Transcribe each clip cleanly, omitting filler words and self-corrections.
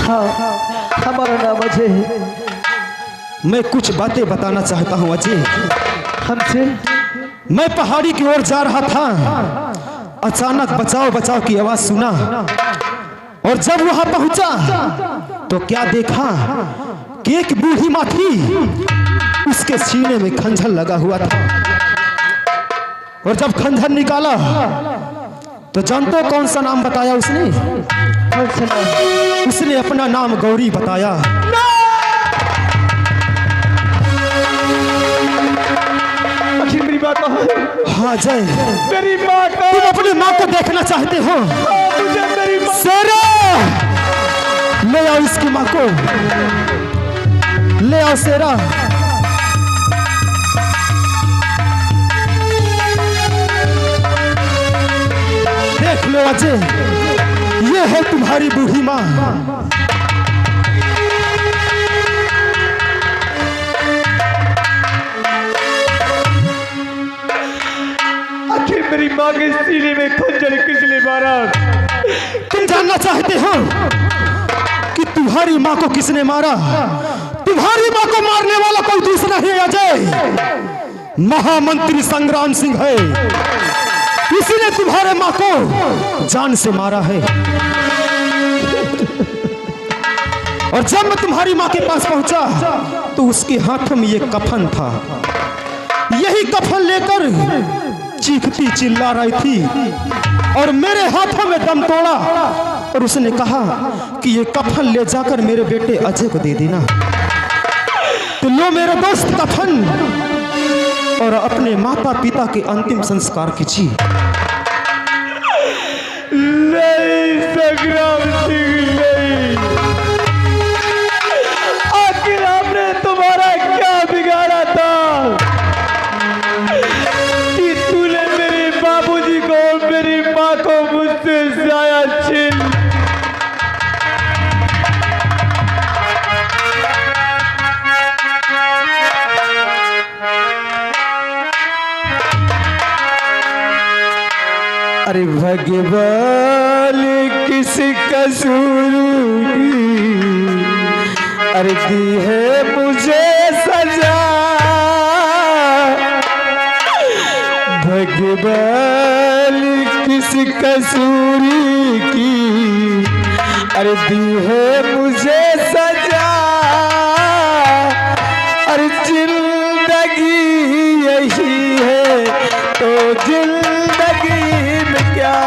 हाँ, हमारा नाम अजय है। मैं कुछ बातें बताना चाहता हूँ अजय। हमसे मैं पहाड़ी की ओर जा रहा था, अचानक बचाओ बचाओ की आवाज सुना और जब वहां पहुंचा तो क्या देखा कि एक बूढ़ी माँ थी, उसके सीने में खंजर लगा हुआ था और जब खंजर निकाला तो जानते हो कौन सा नाम बताया उसने? उसने अपना नाम गौरी बताया। आखिर मेरी माँ कहाँ है? हाँ जय, मेरी माँ कहाँ? तुम अपनी माँ को देखना चाहते हो? मुझे मेरी माँ शेरा, ले आओ इसकी माँ को, ले आओ शेरा। देख लो अजय, ये है तुम्हारी बूढ़ी माँ। आखिर मेरी माँ के सीने में खंजर किसने मारा? तुम जानना चाहते हो कि तुम्हारी माँ को किसने मारा? तुम्हारी माँ को मारने वाला कोई दूसरा है अजय, महामंत्री संग्राम सिंह है। इसी ने तुम्हारे माँ को जान से मारा है। और जब मैं तुम्हारी माँ के पास पहुंचा तो उसके हाथों में ये कफन था। यही कफन लेकर चीखती चिल्ला रही थी और मेरे हाथों में दम तोड़ा और उसने कहा कि ये कफन ले जाकर मेरे बेटे अजय को दे देना। तो लो मेरे दोस्त कफन और अपने माता पिता के अंतिम संस्कार कीजिए। नहीं संग्राम सिंह, नहीं। आखिर आपने तुम्हारा क्या बिगाड़ा था कि तूने मेरे बाबूजी को, मेरी माँ को मुझसे जाया छीन? अरे भगवान किस कसूर की अरे दी है मुझे सजा, भगवान किस कसूर की अरे दी है मुझे सजा। अरे जिंदगी यही है तो जिंदगी में क्या?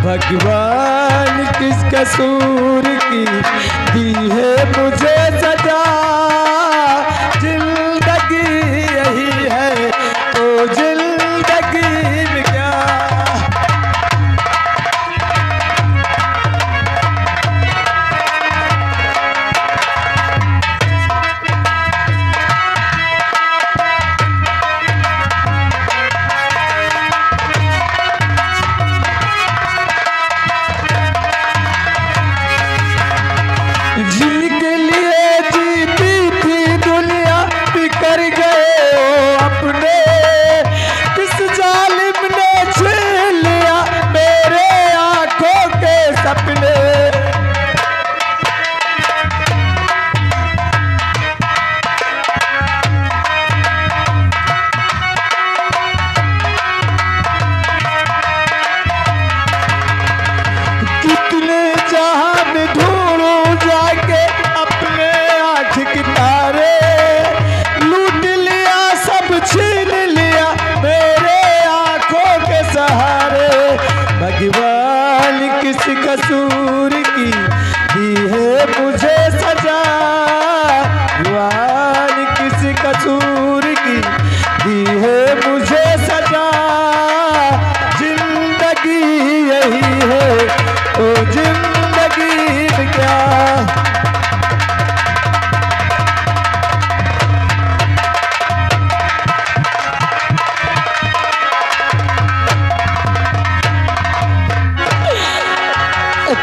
भगवान किस कसूर की दी है मुझे सजा, जिंदगी यही है तो जिंदगी में क्या? जिनके लिए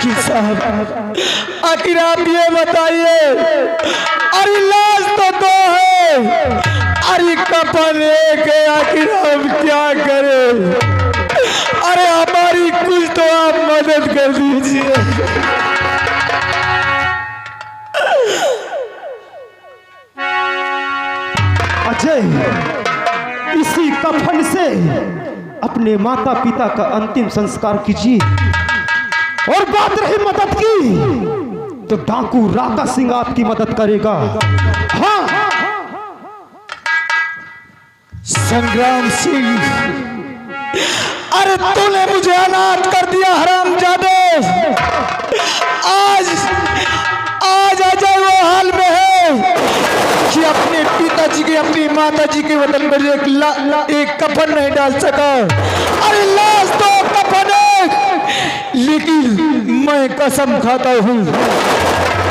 वकील साहब, आखिर आप ये बताइए, अरे लाश तो दो है, अरे कफन एक है, आखिर हम क्या करें? अरे हमारी कुछ तो आप मदद कर दीजिए। अजय, इसी कफन से अपने माता पिता का अंतिम संस्कार कीजिए। और बात रही मदद की, तो डाकू राका सिंह आपकी मदद करेगा। हाँ, संग्राम सिंह, अरे तूने मुझे अनाथ कर दिया हरामजादे। आज अजय वो हाल में है कि अपने पिताजी के, अपनी माताजी के वतन पर एक कफन नहीं डाल सका। अरे लाश तो कफन है, लेकिन मैं कसम खाता हूँ,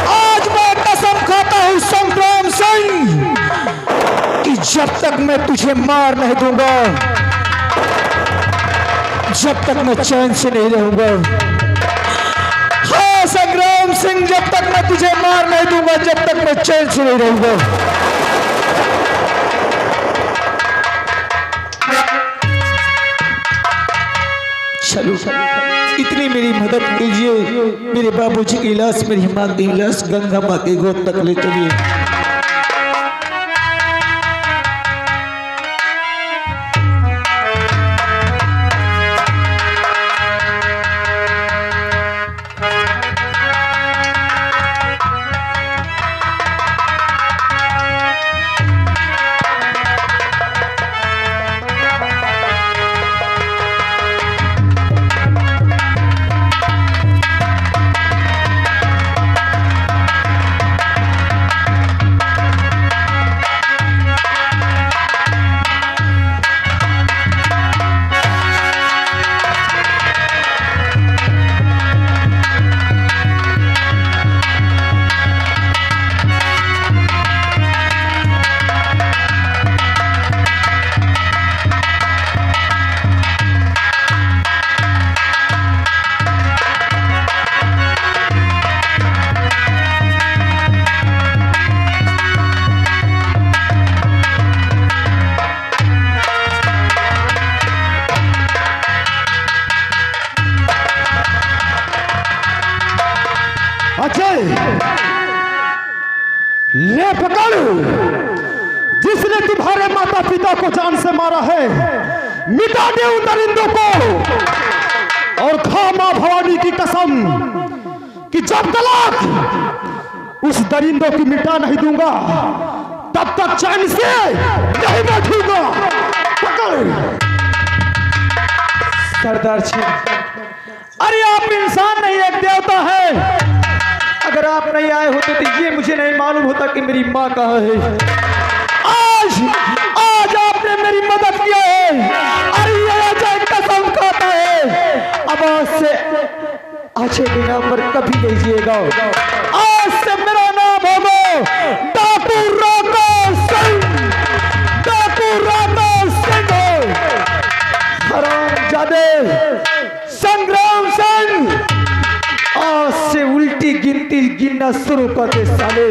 आज मैं कसम खाता हूँ संग्राम सिंह, कि जब तक मैं तुझे मार नहीं दूंगा, जब तक मैं चैन से नहीं रहूंगा। हाँ संग्राम सिंह, जब तक मैं तुझे मार नहीं दूंगा, जब तक मैं चैन से नहीं रहूंगा। चलो, इतनी मेरी मदद कीजिए, मेरे बाबूजी की लाश, मेरी माँ की लाश गंगा माँ की गोद तक ले चलिए। अजय, ले पकड़, जिसने तुम्हारे माता पिता को जान से मारा है, मिटा दे उन दरिंदों को। और खा मां भवानी की कसम कि जब तक उस दरिंदों की मिटा नहीं दूंगा, तब तक चैन से नहीं बैठूंगा। पकड़। सरदार जी, अरे आप इंसान नहीं, एक देवता है। अगर आप नहीं आए होते तो ये मुझे नहीं मालूम होता कि मेरी माँ कहाँ है। आज आपने मेरी मदद किया है। अरे ये अजय कसम खाता है, अब आज से अच्छे बिना पर कभी नहीं जिएगा। आज से मेरा नाम होगा डाकू राका सिंह, डाकू राका सिंह। हरामजादे संग्राम सिंह, आज से उल्टी गिनती गिनना शुरू कर दे साले।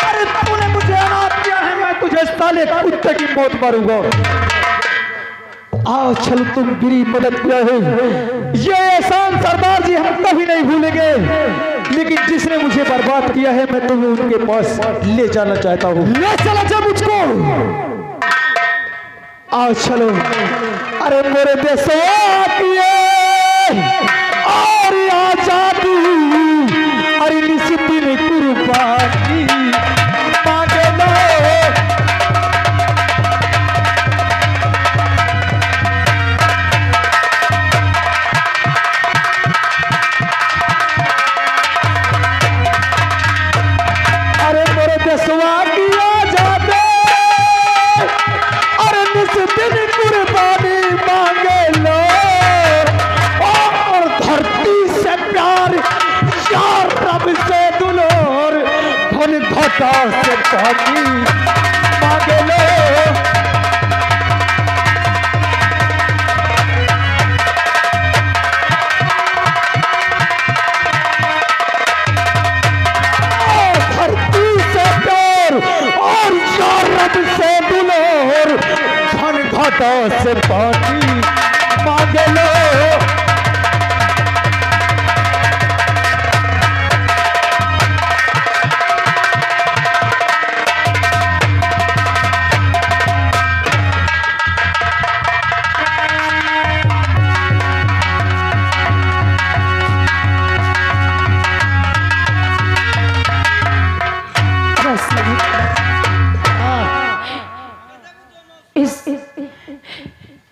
अरे तूने मुझे अनाथ किया है, मैं तुझे साले कुत्ते की मौत मारूंगा। आओ चलो, तुम मेरी मदद किया है, ये एहसान सरदार जी हम कभी नहीं भूलेंगे। लेकिन जिसने मुझे बर्बाद किया है, मैं तुम्हें उनके पास ले जाना चाहता हूँ। ले चला जा मुझको। आओ चलो। अरे मेरे देशों और आजादी, अरे निस्दिन कुर्बानी मांगे लो। अरे मेरे देशवा की आजादी, अरे निस्दिन कुर्बानी मांगे लो। और धरती से प्यार, यार रब से दुलोर, धन घटा से पानी मांगे लो। माता से पानी मांग लो।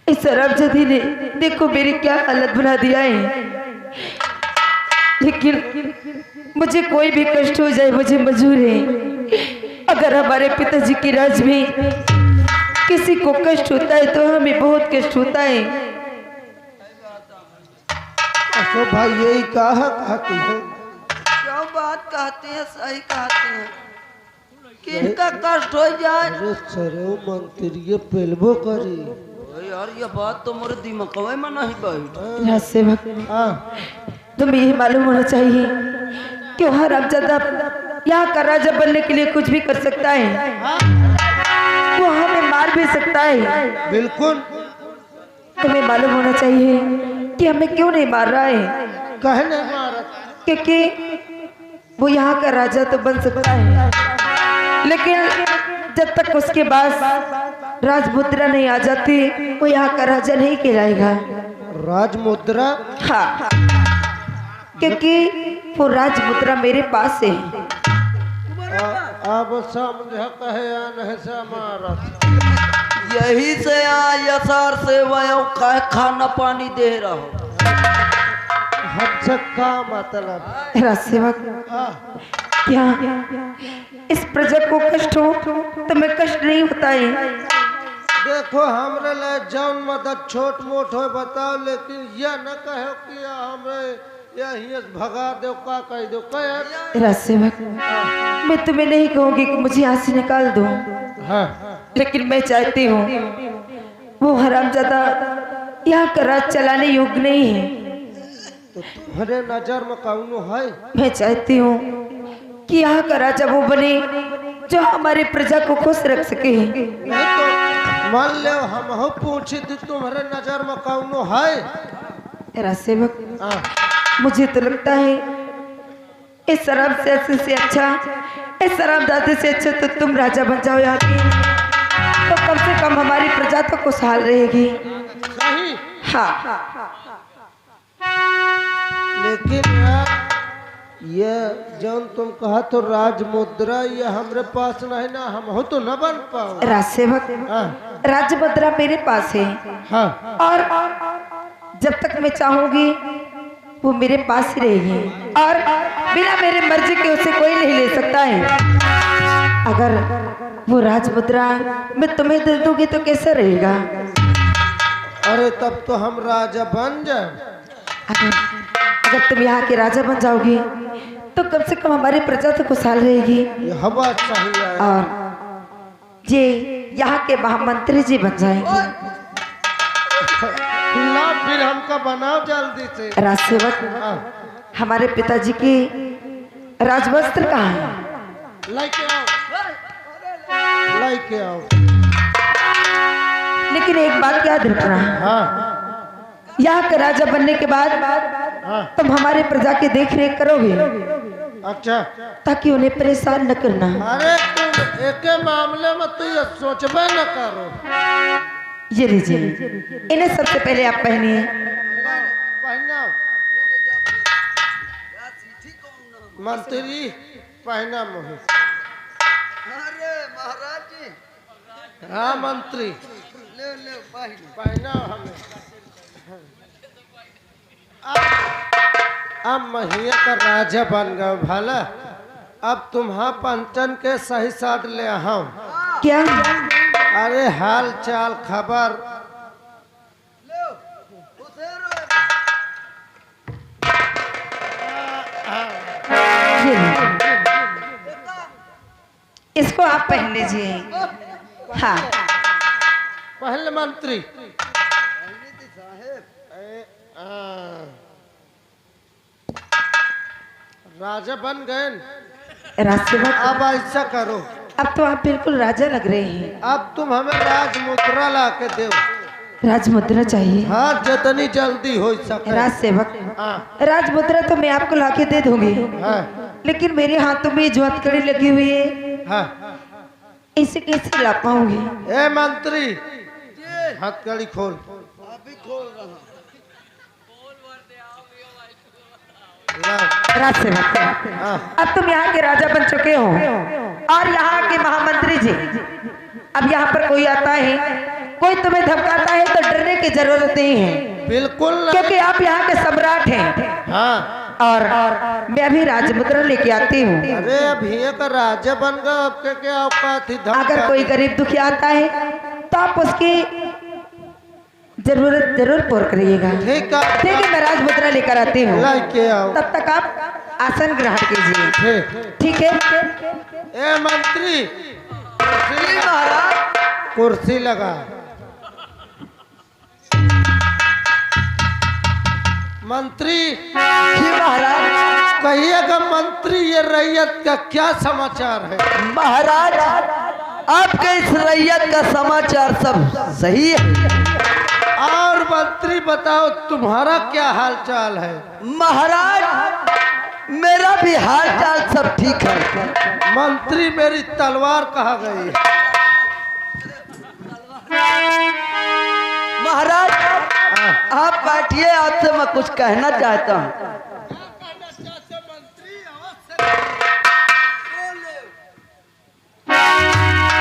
इस शराबजादी ने देखो मेरी क्या हालत बना दिया है। लेकिन मुझे कोई भी कष्ट हो जाए मुझे मंजूर है। अगर हमारे पिताजी के राज में किसी को कष्ट होता है तो हमें बहुत कष्ट होता है। तो भाई यही कहा कहती है, क्या बात कहते हैं, सही कहते हैं। किनका कष्ट हो जाए। अरे सरे मंत्री पेलबो करी। ओए यार ये बात तो मेरे दिमाग में नहीं बैठ। राज सेवक तुम्हें यही मालूम होना चाहिए कि हरामजादा यहाँ का राजा बनने के लिए कुछ भी कर सकता है। वो हमें मार भी सकता है। बिल्कुल। तुम्हें मालूम होना चाहिए कि हमें क्यों नहीं मार रहा है। कहने मारा क्योंकि वो यहाँ का राजा तो बन सकता है, लेकिन जब तक उसके पास राजमुद्रा नहीं आ जाती वो यहाँ का राजा नहीं कहलाएगा। राजमुद्रा? हाँ, क्योंकि वो राजमुद्रा मेरे पास है। अब समझ कहे नहीं से मारा। यही से यसार से वह खाना पानी दे रहा हो। हमसे का मतलब? राज सेवक क्या इस प्रजा को कष्ट हो तो मैं कष्ट नहीं होता है। देखो हमरे लिए जौन मदद छोट मोट हो बताओ, लेकिन यह न कहो कि हमरे यही भगा दो का कह दो। राज सेवक मैं तुम्हें नहीं कहूँगी कि मुझे यहाँ से निकाल दो। हाँ। लेकिन मैं चाहती हूँ वो हरामजादा यहाँ का राज चलाने योग्य नहीं है। तो तुम्हारे नजर में कौन है? मैं चाहती हूँ कि यहाँ का राजा वो बने जो हमारे प्रजा को खुश रख सके। नहीं तो मान ले हम हो पूछी थी तुम्हारे नजर में कौन है? राज सेवक मुझे तो लगता है इस शराब से अच्छा, इस शराबजादे से अच्छा तो तुम राजा बन जाओ यहाँ की, तो कम से कम हमारी प्रजा तो खुशहाल रहेगी। सही। हाँ, लेकिन यार ये जौन तुम कहा तो राजमुद्रा ये हमरे पास नहीं ना, हम हो तो न बन पाओ। राज सेवक राजमुद्रा मेरे पास है। हाँ। और जब तक मैं चाहूंगी वो मेरे पास ही रहेगी और बिना मेरे मर्जी के उसे कोई नहीं ले सकता है। अगर वो राजमुद्रा मैं तुम्हें दे दूंगी तो कैसा रहेगा? अरे तब तो हम राजा बन जाए। अगर तुम यहाँ के राजा बन जाओगी तो कम से कम हमारी प्रजा तो खुशहाल रहेगी। ये हवा सही है। और ये यहाँ के महामंत्री जी बन जाएंगे। ला फिर हमका बनाओ जल्दी से। राज सेवक हमारे पिताजी की राजवस्त्र कहाँ है? लेके आओ, लेके आओ। लेकिन एक बात याद रखना, हाँ। यहाँ का राजा बनने के बाद तुम हमारे प्रजा की देख रेख करोगे। अच्छा। ताकि उन्हें परेशान न करना। अरे तुम एक मामले में तो ये सोचबे न करो। ये लीजिए, इन्हें सबसे पहले आप पहनिए। पहनाओ। मंत्री पहना मुझे। अरे महाराज जी। हाँ मंत्री ले ले पहनाओ हमें। अब महिया का राजा बन गए भला। अब तुम्हारा पंचन के सही साथ ले आओ। क्या? अरे हाल चाल खबर। ये इसको आप पहन लीजिए। हाँ। पहले मंत्री राजा बन गए। राजसेवक अब ऐसा करो, अब तो आप बिल्कुल राजा लग रहे हैं। अब तुम हमें राजमुद्रा ला के दो। राजमुद्रा चाहिए। हाँ, जितनी जल्दी हो सके। राज सेवक, हाँ, राजमुद्रा तो मैं आपको लाके दे दूंगी, हाँ, लेकिन मेरे हाथों में जो हथकड़ी लगी हुई है, हाँ। इसे कैसे ला पाऊंगी? ए मंत्री, हथकड़ी खोल। अभी खोल रहा। राज सेवक, अब तुम यहाँ के राजा बन चुके हो और यहाँ के महामंत्री जी। अब यहाँ पर कोई आता है, कोई तुम्हें धमकाता है तो डरने की जरूरत नहीं है, बिल्कुल नहीं। क्योंकि आप यहाँ के सम्राट हैं। हाँ, और मैं अभी राजमुद्रा लेके आती हूँ। अरे अभी एक राजा बन गया, आपके क्या औकात थी? अगर कोई गरीब दुखी आता है तो आप उसकी जरूरत जरूर पूर्ण करिएगा। ठीक है, ठीक है, मैं राजमुद्रा लेकर आती हूँ, लेके आओ। तब तक आप आसन ग्रहण कीजिए। ठीक। ठीक है। ए मंत्री, जी महाराज। कुर्सी लगा। मंत्री जी महाराज। कहिएगा मंत्री, ये रैयत का क्या समाचार है? महाराज, आपके इस रैयत का समाचार सब सही है। और मंत्री बताओ, तुम्हारा क्या हाल चाल है? महाराज, मेरा भी हाल चाल सब ठीक है। मंत्री, मेरी तलवार कहाँ गई? महाराज, आप बैठिए, आपसे मैं कुछ कहना चाहता हूँ।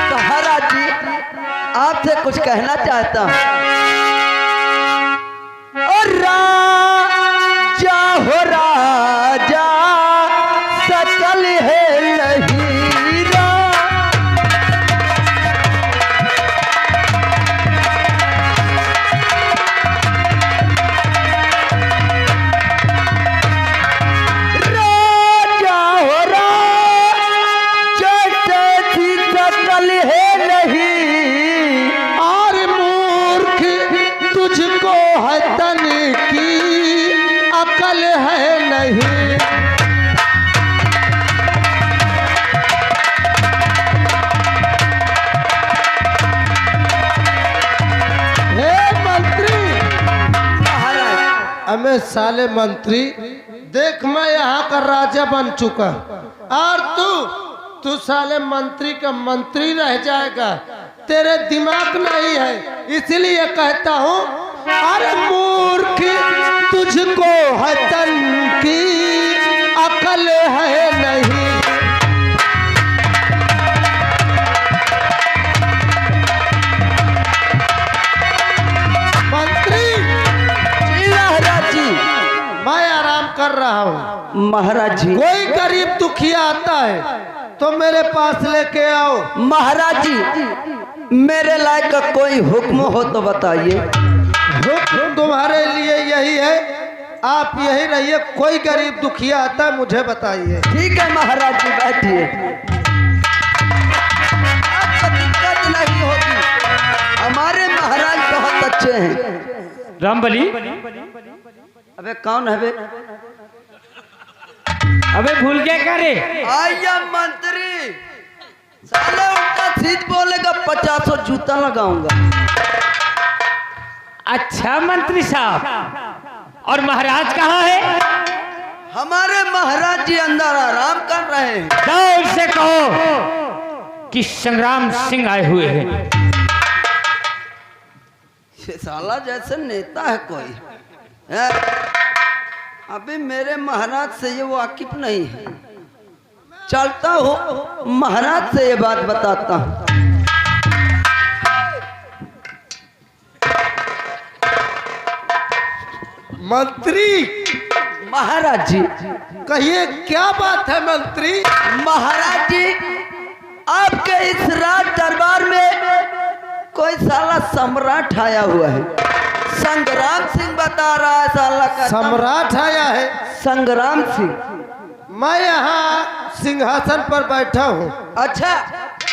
तो महाराज जी, आपसे कुछ कहना चाहता हूँ। और राजा हो राजा, सकल है लहीरा। राजा हो राजा, जैसी सकल है नहीं। और मूर्ख, तुझको है तन की अकल है नहीं। हे मंत्री, अबे साले मंत्री, देख मैं यहाँ का राजा बन चुका, और तू साले मंत्री का मंत्री रह जाएगा। तेरे दिमाग नहीं है, इसलिए कहता हूँ। अरे मूर्ख, तुझको है तन की अकल है नहीं। मंत्री जी महाराज जी। मैं आराम कर रहा हूँ। महाराज जी। कोई गरीब दुखिया आता है तो मेरे पास लेके आओ। महाराज जी, मेरे लायक का कोई हुक्म हो तो बताइए। हुक्म तुम्हारे लिए यही है, आप यही रहिए। कोई गरीब दुखिया आता है मुझे बताइए। ठीक है महाराज जी, बैठिए। आपको दिक्कत नहीं होगी, हमारे महाराज बहुत अच्छे हैं। रामबली, अबे कौन है बे? अबे भूल गया क्या रे? आइया मंत्री, साले उल्टा सीध बोलेगा 50 जूता लगाऊंगा। अच्छा मंत्री साहब, और महाराज कहाँ है? हमारे महाराज जी अंदर आराम कर रहे हैं। दौड़ से कहो कि संग्राम सिंह आए हुए हैं। ये साला जैसे नेता है कोई है? अभी मेरे महाराज से ये वाकिफ नहीं है। चलता हूँ महाराज से ये बात बताता हूँ। मंत्री, महाराज जी। कहिए क्या बात है मंत्री? महाराज जी, आपके इस राज दरबार में कोई साला सम्राट आया हुआ है। संग्राम सिंह बता रहा है साला का। सम्राट आया है? संग्राम सिंह। मैं यहाँ सिंहासन पर बैठा हूँ। अच्छा,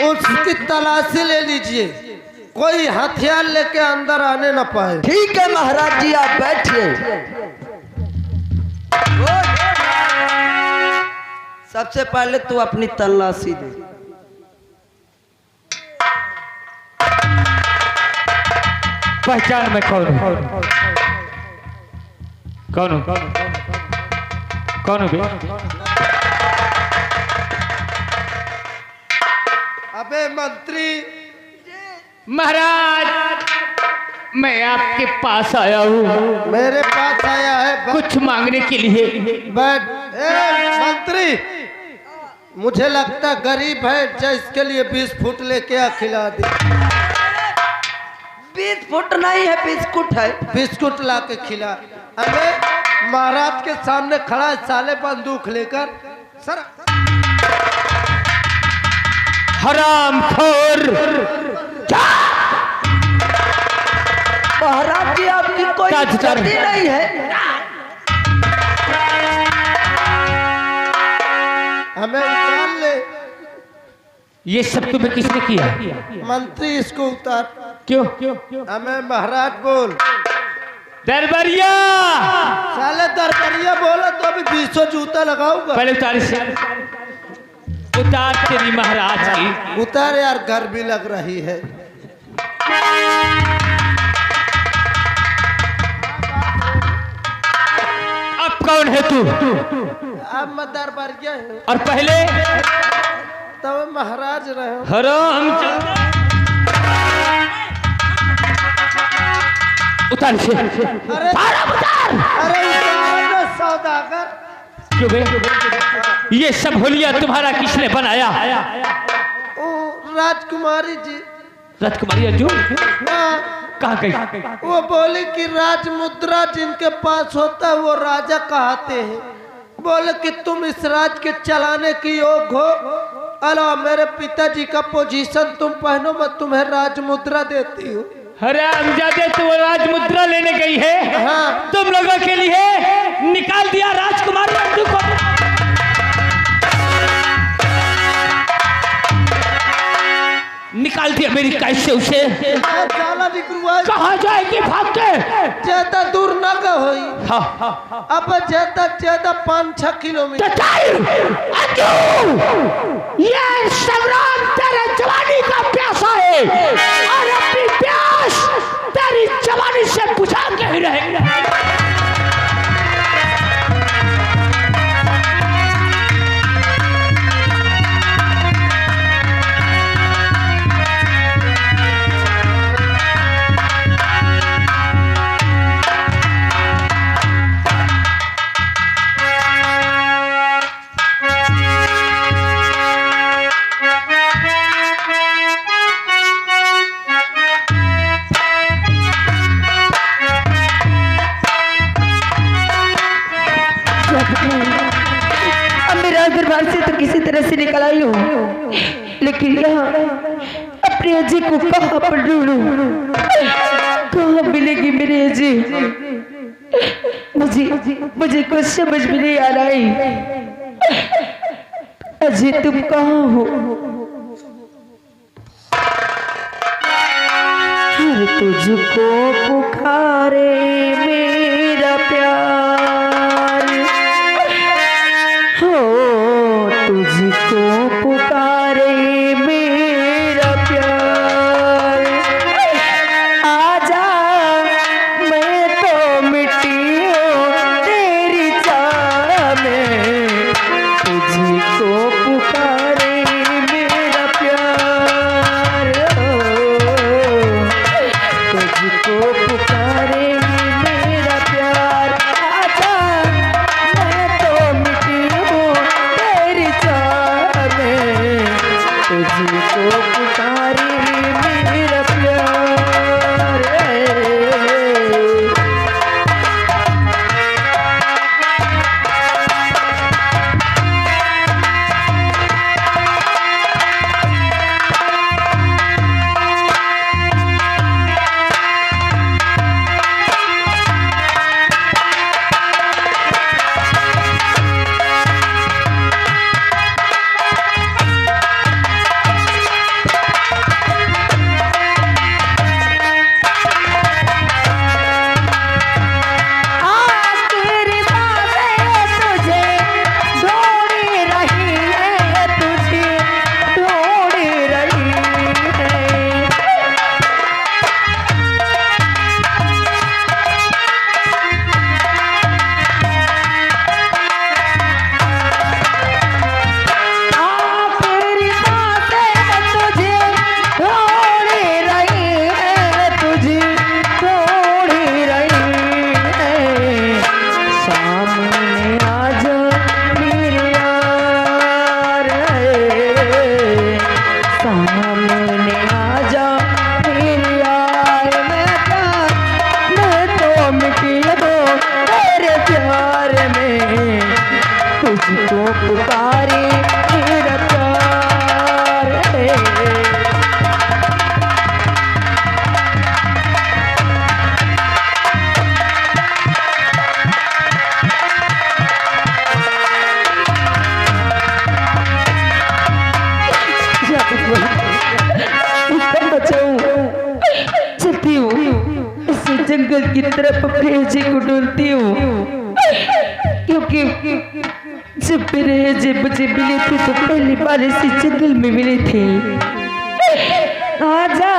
उसकी तलाशी ले लीजिए, कोई हथियार लेके अंदर आने न पाए। ठीक है महाराज जी, आप बैठिए। सबसे पहले तू अपनी तलाशी दे। पहचान मैं कौन हूँ? कौन हूँ? कौन हूँ बे? अबे मंत्री, महाराज मैं आपके पास आया हूँ मेरे पास आया है कुछ मांगने के लिए। बैठ। मंत्री, मुझे लगता गरीब है, जो इसके लिए 20 फुट लेके आ खिला दे। 20 फुट नहीं है, बिस्कुट है। बिस्कुट ला के खिला। अबे महाराज के सामने खड़ा है साले बंदूक लेकर। सर हरामखोर, महाराज जी आपकी कोई गलती नहीं है। हमें उतार ले। ये सब तुम्हें किसने किया? मंत्री इसको उतार। क्यों? हमें महाराज बोल। दरबारिया, साले दरबारिया बोला तो अभी 200 जूता लगाऊंगा। पहले उतार से उतार तेरी महाराज की। उतार यार, घर भी लग रही है। अब कौन है तू? अब मैं दरबारिया हूँ। और पहले तब महाराज रहे हो। हराम, उतार से। अरे उतार। अरे उतार सौदागर। क्यों बे? ये सब होलिया तुम्हारा किसने बनाया? ओ राजकुमारी जी। राजकुमारी अंजू हाँ, कहाँ गई? वो बोले कि राज मुद्रा जिनके पास होता है वो राजा कहते हैं। बोले कि तुम इस राज के चलाने की योग हो। अला मेरे पिताजी का पोजीशन तुम पहनो, मैं तुम्हें राज मुद्रा देती हूँ। हरामजादे, तो वो राज मुद्रा लेने गई है। हाँ। तुम लोगों के लिए निकाल दिया राजकुमारी अंजू को। निकाल दिया मेरी कैसे उसे? जाला निकलवा। कहाँ जाएगी भाग के? ज्यादा दूर न गई। हाँ। अब ज्यादा 5-6 किलोमीटर। ये संग्राम तेरे जवानी का प्यासा है और अपनी प्यास तेरी जवानी से बुझा के ही रहेगा। अब मैं राजदरबार से तो किसी तरह से निकल आई हूँ, लेकिन यहाँ अपने अजय को कहाँ पर ढूंढूं? कहाँ मिलेगी मेरी अजय? मुझे कुछ समझ में नहीं आ रहा है। अजय तुम कहाँ हो? हर तुझको पुकारे मेरा प्यार, हो तुझको पुकारे मेरा प्यार। आजा मैं तो मिट्टी हूँ तेरी चाह में, तुझको पुकारे मेरा प्यार, तुझको पुकारे मेरा प्यार। आजा मैं तो मिट्टी हूँ तेरी चाह में, तुझको पुकारे मेरा प्यार। हूँ, इसे जंगल की तरफ अपने अजय को ढूंढती हूँ, क्योंकि जब मेरे अजय मुझे मिले थे तो पहली बार इसी जंगल में मिले थे। आजा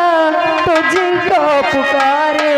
तो जिनको पुकारे